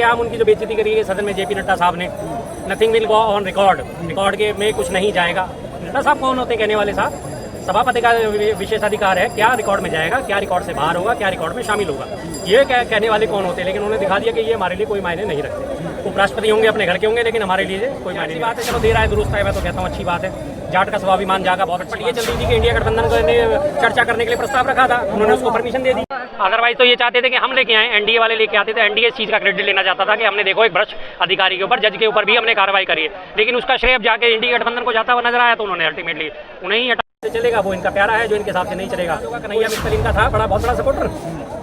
सरेआम उनकी जो बेइज्जती करी है सदन में जेपी नड्डा साहब ने। Nothing will go on record, record के में कुछ नहीं जाएगा। नड्डा साहब कौन होते कहने वाले साहब? सभापति का विशेषाधिकार है, क्या रिकॉर्ड में जाएगा, क्या रिकॉर्ड से बाहर होगा, क्या रिकॉर्ड में शामिल होगा, ये कहने वाले कौन होते हैं। लेकिन उन्होंने दिखा दिया कि ये हमारे लिए कोई मायने नहीं रखते। उपराष्ट्रपति होंगे अपने घर के होंगे, लेकिन हमारे लिए कोई मायने नहीं। बात है, चलो दे रहा है दुरुस्त है, मैं तो कहता हूँ अच्छी बात है। जाट का स्वाभिमान जागा, बहुत अच्छी। ये चल रही थी कि इंडिया गठबंधन को चर्चा करने के लिए प्रस्ताव रखा था, उन्होंने उसको परमिशन दे दी। अदरवाइज तो ये चाहते थे कि हम लेके आए, एनडीए वाले लेके आते थे। एनडीए इस चीज का क्रेडिट लेना चाहता था कि हमने देखो एक भ्रष्ट अधिकारी के ऊपर, जज के ऊपर भी हमने कार्रवाई करी है। लेकिन उसका श्रेय जाके इंडिया गठबंधन को जाता हुआ नजर आया, तो उन्होंने अल्टीमेटली उन्हें ही चलेगा। वो इनका प्यारा है जो इनके साथ से नहीं चलेगा। कन्हैया मित्तल इनका था बहुत बड़ा सपोर्टर,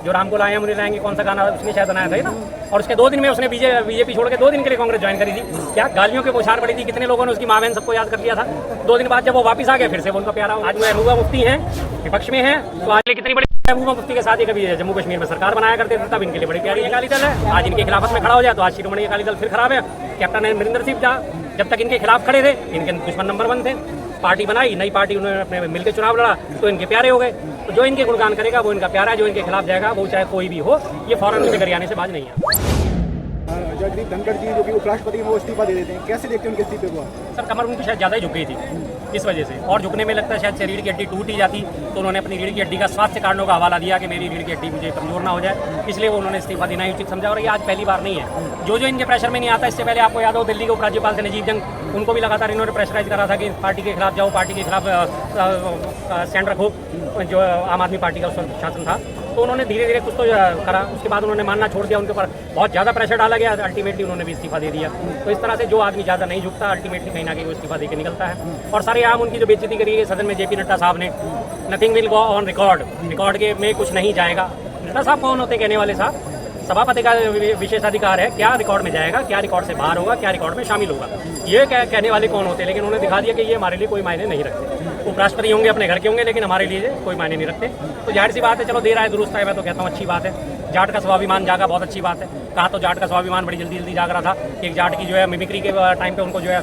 जो राम को लाए मुझे लाएंगे, कौन सा गाना उसने शायद बनाया था ना। और उसके 2 दिन में उसने बीजेपी छोड़ के 2 दिन के लिए कांग्रेस ज्वाइन करी थी। क्या गालियों की बौछार पड़ी थी, कितने लोगों ने उसकी माँ बहन सबको याद कर लिया था। 2 दिन बाद जब वो वापस आ गए, फिर से वो उनका प्यारा। आज महबूबा मुफ्ती हैं, विपक्ष में है, तो आज कितनी बड़ी महबूबा मुफ्ती के साथ ही कभी जम्मू कश्मीर में सरकार बनाया करते थे, तब इनके लिए बड़ी प्यारी अकाली दल है। आज इनके खिलाफत में खड़ा हो जाए तो आज शिरोमणि अकाली दल फिर खराब है। कैप्टन अमरिंदर सिंह जब तक इनके खिलाफ खड़े थे, इनके दुश्मन नंबर 1 थे। पार्टी बनाई, नई पार्टी उन्होंने अपने मिलकर चुनाव लड़ा, तो इनके प्यारे हो गए। तो जो इनके गुणगान करेगा वो इनका प्यारा है, जो इनके खिलाफ जाएगा वो चाहे कोई भी हो, ये फौरन उसे गरियाने से बाज नहीं है। जगदीप धनखड़ जी जो कि उपराष्ट्रपति वो इस्तीफा दे देते हैं, कैसे देखते हैं उनके इस्तीफे को? सर कमर उनकी शायद ज़्यादा ही झुक गई थी इस वजह से, और झुकने में लगता है शायद रीढ़ की हड्डी टूट ही जाती, तो उन्होंने अपनी रीढ़ की हड्डी का स्वास्थ्य कारणों का हवाला दिया कि मेरी रीढ़ की हड्डी मुझे कमजोर ना हो जाए, इसलिए वो उन्होंने इस्तीफा देना ही उचित समझा। और ये आज पहली बार नहीं है जो इनके प्रेशर में नहीं आता। इससे पहले आपको याद हो दिल्ली के उपराज्यपाल थे नजीब जंग, उनको भी लगातार इन्होंने प्रेशराइज करा था कि पार्टी के खिलाफ जाओ, पार्टी के खिलाफ स्टैंड रखो, जो आम आदमी पार्टी का उस वक्त शासन था। तो उन्होंने धीरे धीरे कुछ तो करा, उसके बाद उन्होंने मानना छोड़ दिया, उनके ऊपर बहुत ज़्यादा प्रेशर डाला गया, अल्टीमेटली उन्होंने भी इस्तीफा दे दिया। तो इस तरह से जो आदमी ज़्यादा नहीं झुकता, अल्टीमेटली कहीं ना कहीं वो इस्तीफा देकर निकलता है। और सारे आम उनकी जो बेइज्जती करी है सदन में जेपी नड्डा साहब ने। Nothing will go on record, record के में कुछ नहीं जाएगा। नड्डा साहब कौन होते कहने वाले साहब? सभापति का विशेषाधिकार है, क्या रिकॉर्ड में जाएगा, क्या रिकॉर्ड से बाहर होगा, क्या रिकॉर्ड में शामिल होगा, ये कहने वाले कौन होते हैं। लेकिन उन्होंने दिखा दिया कि ये हमारे लिए कोई मायने नहीं रखते। उपराष्ट्रपति होंगे अपने घर के होंगे, लेकिन हमारे लिए कोई मायने नहीं रखते। तो जाहिर सी बात है, चलो दे रहा है दुरुस्त है, मैं तो कहता हूँ अच्छी बात है। जाट का स्वाभिमान जागा, बहुत अच्छी बात है। कहा तो जाट का स्वाभिमान बड़ी जल्दी जाग रहा था। एक जाट की जो है मिमिक्री के टाइम पे उनको जो है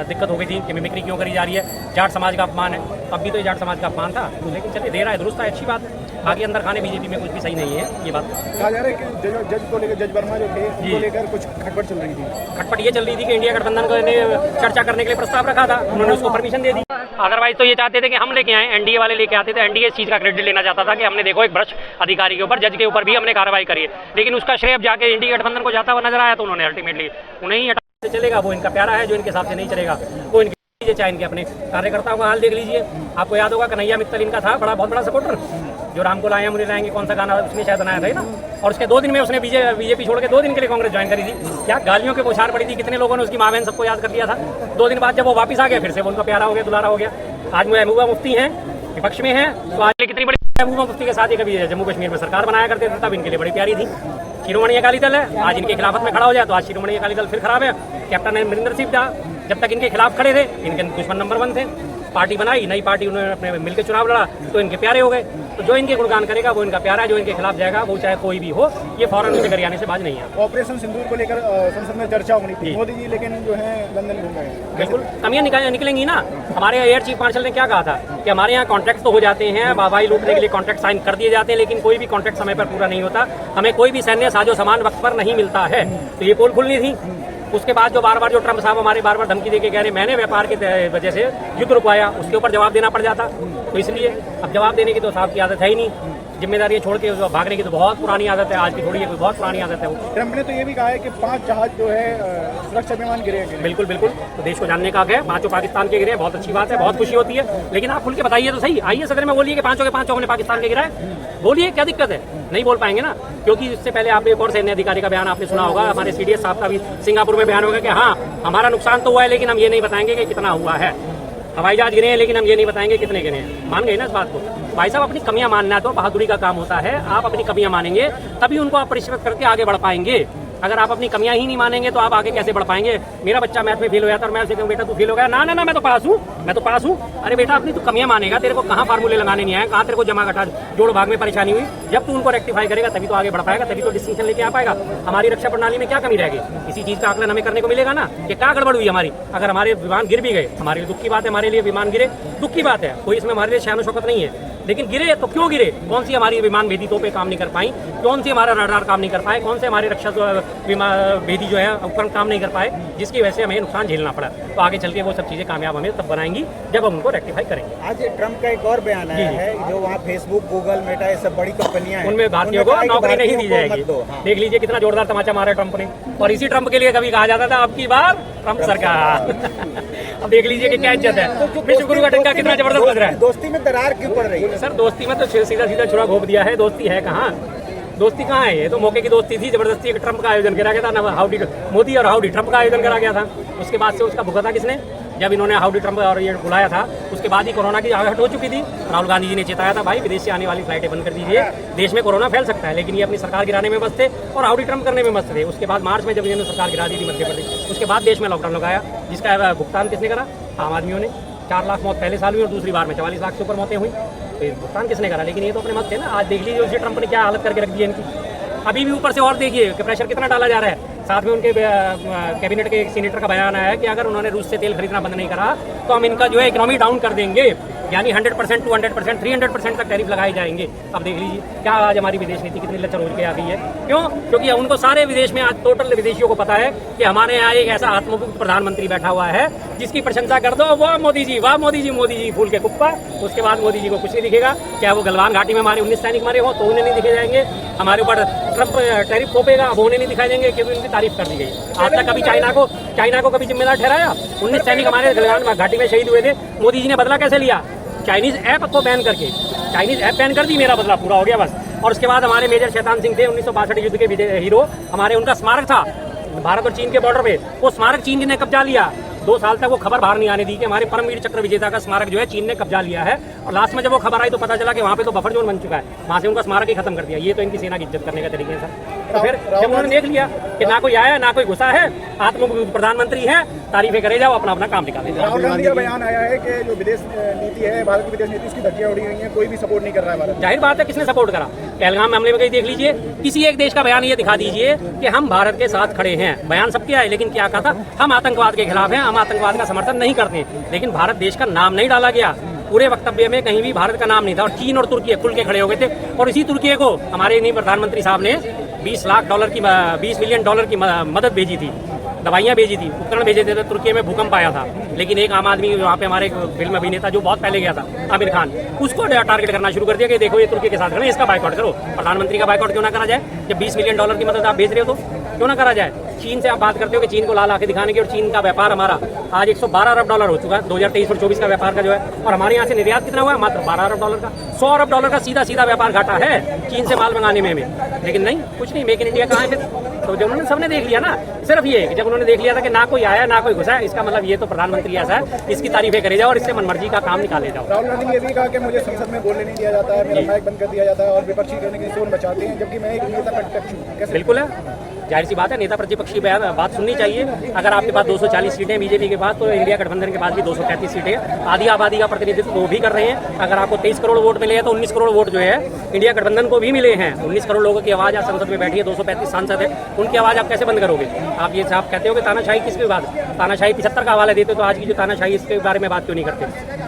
दिक्कत हो गई थी कि मिमिक्री क्यों करी जा रही है, जाट समाज का अपमान है। अब भी तो ये जाट समाज का अपमान था, लेकिन चलिए दे रहा है दुरुस्त है, अच्छी बात है। बाकी अंदर खाने बीजेपी में कुछ भी सही नहीं है, ये बात कहा जा रहा है कि जज को लेकर, जज वर्मा जो थे उनको लेकर कुछ खटपट चल रही थी। खटपट ये चल रही थी कि इंडिया गठबंधन को चर्चा करने के लिए प्रस्ताव रखा था, उन्होंने उसको परमिशन दे दी। अदरवाइज तो ये चाहते थे कि हम लेके आए, एनडीए वाले लेके आते थे। एनडीए इस चीज का क्रेडिट लेना चाहता था कि हमने देखो एक भ्रष्ट अधिकारी के ऊपर, जज के ऊपर भी हमने कार्रवाई करी है। लेकिन उसका श्रेय जाके इंडिया गठबंधन को जाता हुआ नजर आया, तो उन्होंने अल्टीमेटली उन्हें ही हटा चलेगा। वो इनका प्यारा है जो इनके साथ से नहीं चलेगा। वो इनके चाहे इनके अपने कार्यकर्ताओं का हाल देख लीजिए। आपको याद होगा कन्हैया मित्तल इनका था बहुत बड़ा सपोर्टर, जो राम को लाए मुझे लाएंगे, कौन सा गाना उसने शायद बनाया था ना। और उसके 2 दिन में उसने बीजेपी छोड़ के 2 दिन के लिए कांग्रेस ज्वाइन करी थी। क्या गालियों की बौछार पड़ी थी, कितने लोगों ने उसकी माँ बहन सबको याद कर लिया था। 2 दिन बाद जब वो वापस आ गए, फिर से वो उनका प्यारा हो गया, दुलारा हो गया। आज महबूबा मुफ्ती हैं, विपक्ष में है, तो आज कितनी बड़ी महबूबा मुफ्ती के साथ ही कभी जम्मू कश्मीर में सरकार बनाया करते थे, तब इनके लिए बड़ी प्यारी थी। शिरोमणि अकाली दल है, आज इनके खिलाफत में खड़ा हो जाए तो आज शिरोमणि अकाली दल फिर खराब है। कैप्टन अमरिंदर सिंह जब तक इनके खिलाफ खड़े थे, इनके दुश्मन नंबर 1 थे। पार्टी बनाई, नई पार्टी उन्होंने अपने मिलकर चुनाव लड़ा, तो इनके प्यारे हो गए। तो जो इनके गुणगान करेगा वो इनका प्यारा है, जो इनके खिलाफ जाएगा वो चाहे कोई भी हो, ये फौरन उसे गरियाने से बाज नहीं है। ऑपरेशन सिंदूर को लेकर संसद में चर्चा होनी थी, मोदी जी लेकिन जो है लंदन घूम गए। बिल्कुल कमियां निकलेंगी ना। हमारे एयर चीफ मार्शल ने क्या कहा था कि हमारे यहाँ कॉन्ट्रैक्ट तो हो जाते हैं, हवाई लूटने के लिए कॉन्ट्रैक्ट साइन कर दिए जाते हैं, लेकिन कोई भी कॉन्ट्रैक्ट समय पर पूरा नहीं होता, हमें कोई भी सैन्य साजो सामान वक्त पर नहीं मिलता है। तो ये पोल खुलनी थी। उसके बाद जो बार बार ट्रम्प साहब हमारे बार बार धमकी देके कह रहे मैंने व्यापार की वजह से युद्ध रुकवाया, उसके ऊपर जवाब देना पड़ जाता। तो इसलिए अब जवाब देने की तो साहब की आदत है ही नहीं, जिम्मेदारी छोड़ के भागने की तो बहुत पुरानी आदत है, आज की थोड़ी है, कोई बहुत पुरानी आदत है वो। ट्रम्प ने तो ये भी कहा है कि 5 जहाज जो है सुरक्षा विमान गिरे। बिल्कुल बिल्कुल, तो देश को जानने का है, 5 पाकिस्तान के गिरे, बहुत अच्छी बात है, बहुत खुशी होती है। लेकिन आप खुल के बताइए तो सही, आइए सदन में बोलिए कि 5 के 5 हमने पाकिस्तान के गिरा है, बोलिए क्या दिक्कत है। नहीं बोल पाएंगे ना, क्योंकि इससे पहले आपने एक और सैन्य अधिकारी का बयान आपने सुना होगा, हमारे सीडीएस साहब का भी सिंगापुर में बयान होगा कि हाँ हमारा नुकसान तो हुआ है, लेकिन हम ये नहीं बताएंगे कि कितना हुआ है। हवाई जहाज गिरे हैं, लेकिन हम ये नहीं बताएंगे कितने गिरे हैं। मान गए ना इस बात को? भाई साहब अपनी कमियां मानना तो बहादुरी का काम होता है। आप अपनी कमियां मानेंगे तभी उनको आप परिष्कृत करके आगे बढ़ पाएंगे। अगर आप अपनी कमियां ही नहीं मानेंगे तो आप आगे कैसे बढ़ पाएंगे। मेरा बच्चा मैथ में फेल हो जाता और मैं उसे कहूँ बेटा तू फेल हो गया, ना ना ना मैं तो पास हूँ। अरे बेटा अपनी तू कमियां मानेगा, तेरे को कहाँ फार्मूले लगाने नहीं आए, कहाँ तेरे को जमा घटा जोड़ भाग में परेशानी हुई, जब तू उनको रेक्टिफाई करेगा तभी तो आगे बढ़ पाएगा, तभी तो डिसीजन लेके आ पाएगा। हमारी रक्षा प्रणाली में क्या कमी रहेगी, इसी चीज का आकलन हमें करने को मिलेगा ना कि क्या गड़बड़ हुई हमारी। अगर हमारे विमान गिर भी गए, हमारे लिए दुख की बात है, हमारे लिए विमान गिरे दुख की बात है, कोई इसमें हमारे लिए शान शौकत नहीं है। लेकिन गिरे तो क्यों गिरे? कौन सी हमारी विमान भेदी तोपें काम नहीं कर पाई, कौन सी हमारा रडार काम नहीं कर पाए, कौन से हमारे रक्षा विमान भेदी जो है उपकरण काम नहीं कर पाए, जिसकी वजह से हमें नुकसान झेलना पड़ा। तो आगे चल के वो सब चीज़ें कामयाब हमें तब बनाएंगी जब हम उनको रेक्टिफाई करेंगे। आज ट्रम्प का एक और बयान आया है, जो वहाँ फेसबुक, गूगल, मेटा, ये सब बड़ी कंपनियां हैं, उनमें भारतीयों को नौकरी नहीं दी जाएगी। देख लीजिए कितना जोरदार तमाचा मारा ट्रम्प ने, और इसी ट्रम्प के लिए कभी कहा जाता था अब की बार ट्रम्प सरकार। अब देख लीजिए कि क्या इज्जत है, विश्व गुरु का डंका कितना जबरदस्त बज रहा है। दोस्ती में दरार क्यों पड़ रही है? सर दोस्ती में तो सीधा सीधा छुरा घोप दिया है, दोस्ती है कहाँ? दोस्ती कहाँ है? ये तो मौके की दोस्ती थी, जबरदस्ती एक ट्रम्प का आयोजन करा गया था ना, हाउडी मोदी और हाउडी ट्रम्प का आयोजन करा गया था। उसके बाद से उसका भुगता किसने? जब इन्होंने हाउडी ट्रम्प और ये बुलाया था, उसके बाद ही कोरोना की आहट हो चुकी थी। राहुल गांधी जी ने चेताया था, भाई विदेश से आने वाली फ्लाइटें बंद कर दीजिए, देश में कोरोना फैल सकता है। लेकिन ये अपनी सरकार गिराने में मस्त थे और हाउडी ट्रम्प करने में मस्त थे। उसके बाद मार्च में जब इन्होंने सरकार गिरा दी थी मध्य प्रदेश, उसके बाद देश में लॉकडाउन लगाया, जिसका भुगतान किसने करा? आम आदमियों ने। 4 लाख मौत पहले साल हुई और दूसरी बार में 44 लाख से ऊपर मौतें हुई, तो भुगतान किसने करा? लेकिन ये तो अपने मत थे ना। आज देख लीजिए उसी ट्रम्प ने क्या हालत करके रख दी है इनकी। अभी भी ऊपर से और देखिए कि प्रेशर कितना डाला जा रहा है। साथ में उनके कैबिनेट के एक सीनेटर का बयान आया है कि अगर उन्होंने रूस से तेल खरीदना बंद नहीं करा तो हम इनका जो है इकोनॉमी डाउन कर देंगे, यानी 100%, 200%, 300% तक टैरिफ लगाए जाएंगे। अब देख लीजिए क्या आज हमारी विदेश नीति कितनी लचर हो के आ गई है। क्यों? क्योंकि उनको सारे विदेश में आज टोटल विदेशियों को पता है कि हमारे यहाँ एक ऐसा आत्मबुद्ध प्रधानमंत्री बैठा हुआ है जिसकी प्रशंसा कर दो, वाह मोदी जी, वाह मोदी जी, मोदी जी फूल के कुप्पा। उसके बाद मोदी जी को कुछ नहीं दिखेगा। क्या वो गलवान घाटी में हमारे 19 सैनिक मारे हो तो उन्हें नहीं दिखे जाएंगे? हमारे ऊपर ट्रम्प टैरिफ थोपेगा वो उन्हें नहीं दिखाई देंगे क्योंकि उनकी तारीफ कर दी गई। आज तक कभी चाइना को कभी जिम्मेदार ठहराया? 19 सैनिक हमारे गलवान घाटी में शहीद हुए थे, मोदी जी ने बदला कैसे लिया? चाइनीज ऐप को बैन करके, चाइनीज ऐप बैन कर दी, मेरा बदला पूरा हो गया बस। और उसके बाद हमारे मेजर शैतान सिंह थे 1962 युद्ध के विजय हीरो, हमारे उनका स्मारक था भारत और चीन के बॉर्डर पे, वो स्मारक चीन ने कब्जा लिया। 2 साल तक वो खबर बाहर नहीं आने दी कि हमारे परमवीर चक्र विजेता का स्मारक जो है चीन ने कब्जा लिया है। और लास्ट में जब वो खबर आई तो पता चला कि वहाँ पे तो बफर जोन बन चुका है, वहाँ से उनका स्मारक ही खत्म कर दिया। ये तो इनकी सेना की इज्जत करने का तरीके है सर। तो फिर जब उन्होंने देख लिया कि ना कोई आया ना कोई घुसा है, आत्मबुद्ध प्रधानमंत्री है, तारीफें करे जाओ, अपना अपना काम निकाले जाओ। राहुल गांधी का बयान आया है कि जो विदेश नीति है, भारत की विदेश नीति, उसकी धज्जियां उड़ी हुई हैं, कोई भी सपोर्ट नहीं कर रहा है भारत। जाहिर बात है किसने सपोर्ट करा? पहलगाम मामले में कहीं देख लीजिए, किसी एक देश का बयान ये दिखा दीजिए कि हम भारत के साथ खड़े हैं। बयान सबके आए, लेकिन क्या कहा था? हम आतंकवाद के खिलाफ हैं, हम आतंकवाद का समर्थन नहीं करते। लेकिन भारत देश का नाम नहीं डाला गया पूरे वक्तव्य में, कहीं भी भारत का नाम नहीं था। और चीन और तुर्की खुल के खड़े हो गए थे। और इसी तुर्की को हमारे इन्हीं प्रधानमंत्री साहब ने 20 मिलियन डॉलर की मदद भेजी थी, दवाइयाँ भेजी थी, उपकरण भेजे थे। तुर्की में भूकंप आया था, लेकिन एक आम आदमी वहाँ पे हमारे फिल्म अभिनेता जो बहुत पहले गया था, आमिर खान, उसको टारगेट करना शुरू कर दिया कि देखो ये तुर्की के साथ खड़े, इसका बाइकआउट करो। प्रधानमंत्री का बाइकआउट क्यों ना करा जाए? जब 20 मिलियन डॉलर की मदद आप भेज रहे हो तो क्यों ना करा जाए? चीन से आप बात करते हो कि चीन को लाल आंखें दिखाने की, और चीन का व्यापार हमारा आज 112 अरब डॉलर हो चुका है 2023 और 24 का व्यापार का जो है। और हमारे यहाँ से निर्यात कितना हुआ है? मात्र 12 अरब डॉलर का। 100 अरब डॉलर का सीधा सीधा व्यापार घाटा है चीन से माल मंगाने में हमें। लेकिन नहीं, कुछ नहीं, मेक इन इंडिया कहाँ है फिर? तो जब उन्होंने सबने देख लिया ना, सिर्फ ये कि जब उन्होंने देख लिया था कि ना कोई आया ना कोई घुसा है, इसका मतलब ये तो प्रधानमंत्री ऐसा है, इसकी तारीफें करे जाओ और इससे मनमर्जी का काम निकाले जाओ। राहुल गांधी ने ये भी कहा कि मुझे संसद में बोलने नहीं दिया जाता है, मेरा माइक बंद कर दिया जाता है और विपक्षी करने की शोर मचाते हैं, जबकि मैं एक नेता प्रतिपक्ष हूँ। कैसे? बिल्कुल है, जाहिर सी बात है, नेता प्रतिपक्षी बात सुननी चाहिए। अगर आपके पास 240 सीटें बीजेपी के पास, तो इंडिया गठबंधन के पास भी 233 सीटें, आधी आबादी का प्रतिनिधित्व वो भी कर रहे हैं। अगर आपको 23 करोड़ वोट मिले हैं तो 19 करोड़ वोट जो है इंडिया गठबंधन को भी मिले हैं। 19 करोड़ लोगों की आवाज आज संसद में बैठी है, 235 सांसद है, उनकी आवाज आप कैसे बंद करोगे? आप ये साहब कहते हो कि तानाशाही किसके बाद? तानाशाही 75 का हवाला देते तो आज की जो तानाशाही इसके बारे में बात क्यों नहीं करते?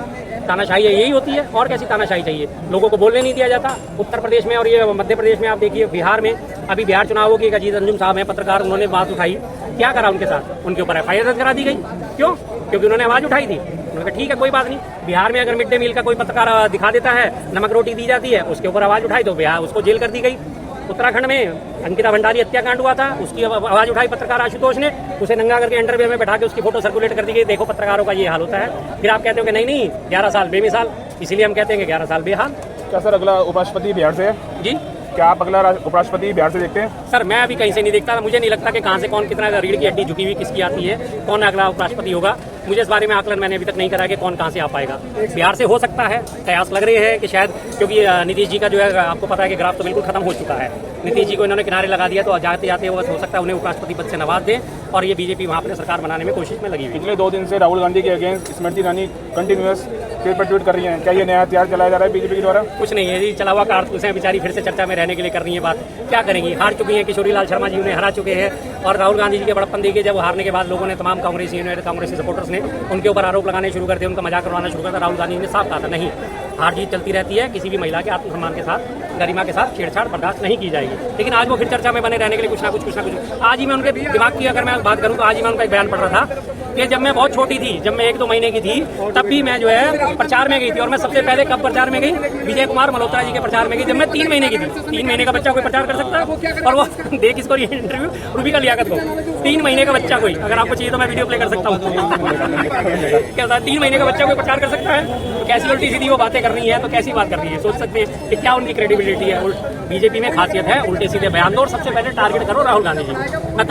तानाशाही यही होती है, और कैसी तानाशाही चाहिए? लोगों को बोलने नहीं दिया जाता। उत्तर प्रदेश में और ये मध्य प्रदेश में आप देखिए, बिहार में अभी बिहार चुनावों की अजीत अंजुम साहब हैं पत्रकार, उन्होंने बात उठाई, क्या करा उनके साथ? उनके ऊपर FIR दर्ज करा दी गई। क्यों? क्योंकि उन्होंने आवाज उठाई थी। उन्होंने कहा ठीक है कोई बात नहीं, बिहार में अगर मिड डे मील का कोई पत्रकार दिखा देता है, नमक रोटी दी जाती है, उसके ऊपर आवाज उठाई तो बिहार उसको जेल कर दी गई। उत्तराखंड में अंकिता भंडारी हत्याकांड हुआ था, उसकी आवाज उठाई पत्रकार आशुतोष ने, उसे नंगा करके इंटरव्यू में बैठा के उसकी फोटो सर्कुलेट कर दी गई, देखो पत्रकारों का ये हाल होता है। फिर आप कहते हो कि नहीं 11 साल बेमिसाल, इसीलिए हम कहते हैं कि 11 साल बेहाल। क्या सर अगला उपराष्ट्रपति बिहार से है? जी, क्या आप अगला उपराष्ट्रपति बिहार से देखते हैं? सर मैं अभी कहीं से नहीं देखता, मुझे नहीं लगता कि कहाँ से कौन कितना रीढ़ की हड्डी झुकी हुई किसकी आती है, कौन अगला उपराष्ट्रपति होगा। मुझे इस बारे में आकलन मैंने अभी तक नहीं करा कि कौन कहाँ से आ पाएगा। बिहार से हो सकता है, कयास लग रहे हैं कि शायद, क्योंकि नीतीश जी का जो है आपको पता है कि ग्राफ तो बिल्कुल खत्म हो चुका है। नीतीश जी को इन्होंने किनारे लगा दिया, तो जाते जाते वो हो सकता है उन्हें उपराष्ट्रपति पद से नवाज दें और ये बीजेपी वहाँ पर सरकार बनाने में कोशिश में लगी हुई। पिछले 2 दिन से राहुल गांधी के against Smriti Irani continuous tweet कर रही हैं, क्या ये नया हथियार चलाया जा रहा है बीजेपी के द्वारा? कुछ नहीं है जी, चला हुआ कारतूस है, बेचारी फिर से चर्चा में रहने के लिए कर रही है बात। क्या करेंगी? हार चुकी हैं, किशोरी लाल शर्मा जी उन्हें हरा चुके हैं। और राहुल गांधी जी के बड़प्पन देखिए, जब हारने के बाद लोगों ने, तमाम कांग्रेसी सपोर्टर्स ने उनके ऊपर आरोप लगाने शुरू कर दिए, उनका मजाक करवाना शुरू कर दिया। राहुल गांधी ने साफ कहा था नहीं, हार जीत चलती रहती है, किसी भी महिला के आत्मसम्मान के साथ, गरिमा के साथ छेड़छाड़ बर्दाश्त नहीं की जाएगी। लेकिन आज वो फिर चर्चा में बने रहने के लिए कुछ ना कुछ आज ही मैं उनके दिमाग की अगर मैं बात करूँ तो आज ही मैं उनका एक बयान पढ़ रहा था कि जब मैं बहुत छोटी थी, जब मैं 1-2 महीने की थी, तब भी मैं जो है प्रचार में गई थी। और मैं सबसे पहले कब प्रचार में गई? विजय कुमार मल्होत्रा जी के प्रचार में गई, जब मैं 3 महीने की थी। 3 महीने का बच्चा कोई प्रचार कर सकता है? और वो देख इसको ये इंटरव्यू रूबिका लियाकत को, 3 महीने का बच्चा कोई, अगर आपको चाहिए तो मैं वीडियो प्ले कर सकता हूँ। क्या 3 महीने का बच्चा कोई प्रचार कर सकता है? तो कैसी उल्टी सीधी वो बातें कर रही है, तो कैसी बात कर रही है? सोच सकते हैं कि क्या उनकी क्रेडिबिलिटी है। बीजेपी में खासियत है उल्टे सीधे बयान दो और सबसे पहले टारगेट करो राहुल गांधी जी।